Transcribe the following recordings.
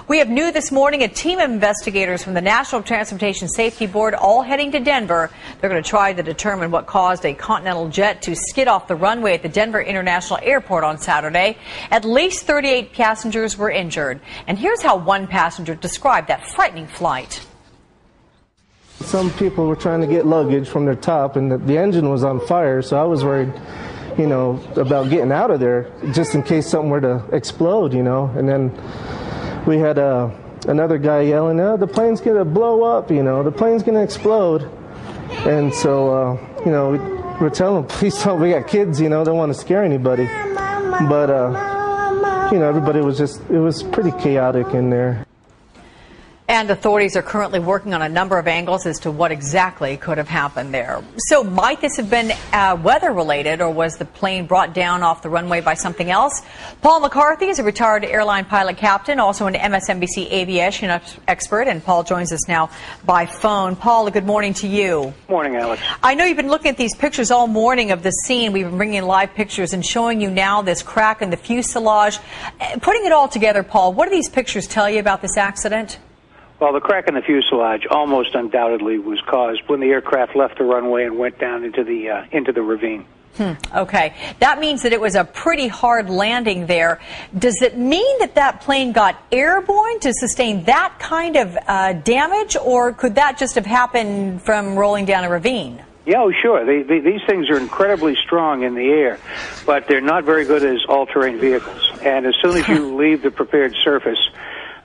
We have new this morning, a team of investigators from the National Transportation Safety Board all heading to Denver. They're going to try to determine what caused a Continental jet to skid off the runway at the Denver International Airport on Saturday. At least 38 passengers were injured. And here's how one passenger described that frightening flight. Some people were trying to get luggage from their top, and the engine was on fire, so I was worried, you know, about getting out of there just in case something were to explode, you know. And then we had another guy yelling, "Oh, the plane's going to blow up, you know, the plane's going to explode." And so, you know, we're telling them, please don't, we got kids, you know, don't want to scare anybody. But, you know, everybody was just, it was pretty chaotic in there. And authorities are currently working on a number of angles as to what exactly could have happened there. So might this have been weather-related, or was the plane brought down off the runway by something else? Paul McCarthy is a retired airline pilot captain, also an MSNBC aviation expert, and Paul joins us now by phone. Paul, good morning to you. Morning, Alex. I know you've been looking at these pictures all morning of the scene. We've been bringing in live pictures and showing you now this crack in the fuselage. Putting it all together, Paul, what do these pictures tell you about this accident? Well, the crack in the fuselage almost undoubtedly was caused when the aircraft left the runway and went down into the ravine. Okay. That means that it was a pretty hard landing there. Does it mean that that plane got airborne to sustain that kind of damage, or could that just have happened from rolling down a ravine? Yeah, oh, sure. These things are incredibly strong in the air, but they're not very good as all-terrain vehicles. And as soon as you leave the prepared surface,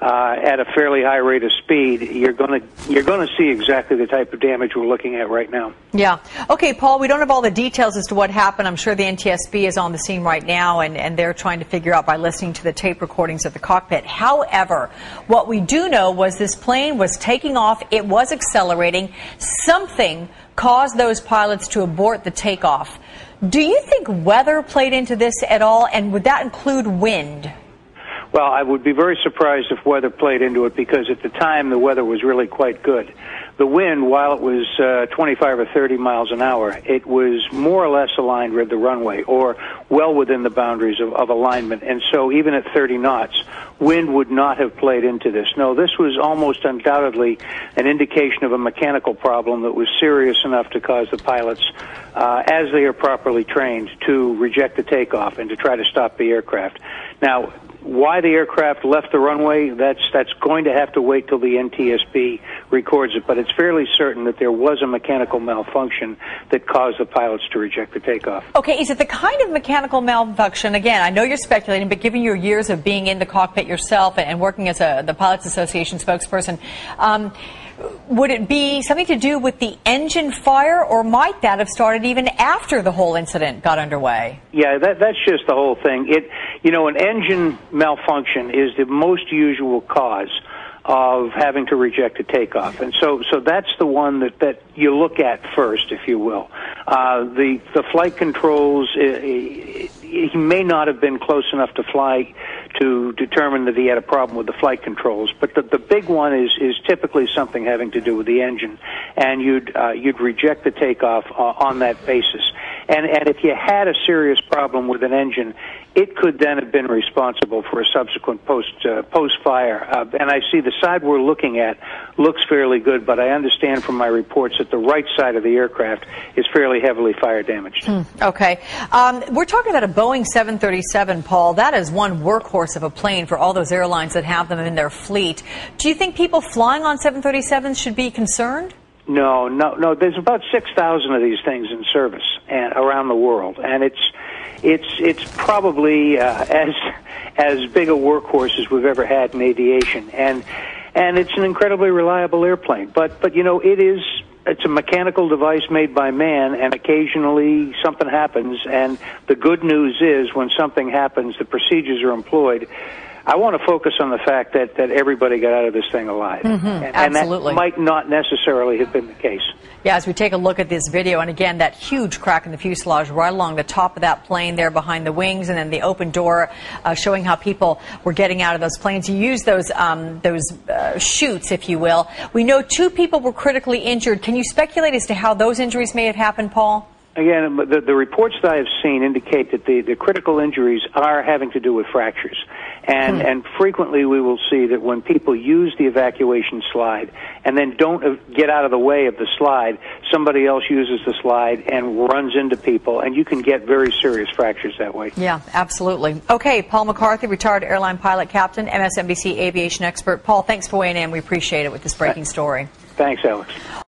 at a fairly high rate of speed, you're going to see exactly the type of damage we're looking at right now. Yeah. Okay, Paul, we don't have all the details as to what happened. I'm sure the NTSB is on the scene right now, and they're trying to figure out by listening to the tape recordings of the cockpit. However, what we do know was this plane was taking off. It was accelerating. Something caused those pilots to abort the takeoff. Do you think weather played into this at all, and would that include wind? Well, I would be very surprised if weather played into it, because at the time the weather was really quite good. The wind, while it was 25 or 30 miles an hour, it was more or less aligned with the runway, or well within the boundaries of alignment. And so even at 30 knots, wind would not have played into this. No, this was almost undoubtedly an indication of a mechanical problem that was serious enough to cause the pilots, as they are properly trained, to reject the takeoff and to try to stop the aircraft. Now, why the aircraft left the runway, that's going to have to wait till the NTSB records it, but it's fairly certain that there was a mechanical malfunction that caused the pilots to reject the takeoff. Okay, is it the kind of mechanical malfunction, again, I know you're speculating, but given your years of being in the cockpit yourself and working as the Pilots Association spokesperson, would it be something to do with the engine fire, or might that have started even after the whole incident got underway? Yeah, that's just the whole thing. An engine malfunction is the most usual cause of having to reject a takeoff, and so that's the one that you look at first, if you will. The flight controls, he may not have been close enough to fly to determine that he had a problem with the flight controls, but the big one is typically something having to do with the engine, and you'd reject the takeoff on that basis. And if you had a serious problem with an engine, it could then have been responsible for a subsequent post-fire. And I see the side we're looking at looks fairly good, but I understand from my reports that the right side of the aircraft is fairly heavily fire damaged. Okay. We're talking about a Boeing 737, Paul. That is one workhorse of a plane for all those airlines that have them in their fleet. Do you think people flying on 737s should be concerned? No. There's about 6,000 of these things in service and around the world, and it's probably as big a workhorse as we've ever had in aviation, and it's an incredibly reliable airplane. But it's a mechanical device made by man, and occasionally something happens. And the good news is, when something happens, the procedures are employed. I want to focus on the fact that everybody got out of this thing alive. And that might not necessarily have been the case. Yeah, as we take a look at this video, and again, that huge crack in the fuselage right along the top of that plane there behind the wings, and then the open door showing how people were getting out of those planes. You use those chutes, if you will. We know 2 people were critically injured. Can you speculate as to how those injuries may have happened, Paul? Again, the reports that I have seen indicate that the critical injuries are having to do with fractures. And frequently we will see that when people use the evacuation slide and then don't get out of the way of the slide, somebody else uses the slide and runs into people, and you can get very serious fractures that way. Yeah, absolutely. Okay, Paul McCarthy, retired airline pilot captain, MSNBC aviation expert. Paul, thanks for weighing in. We appreciate it with this breaking story. Thanks, Alex.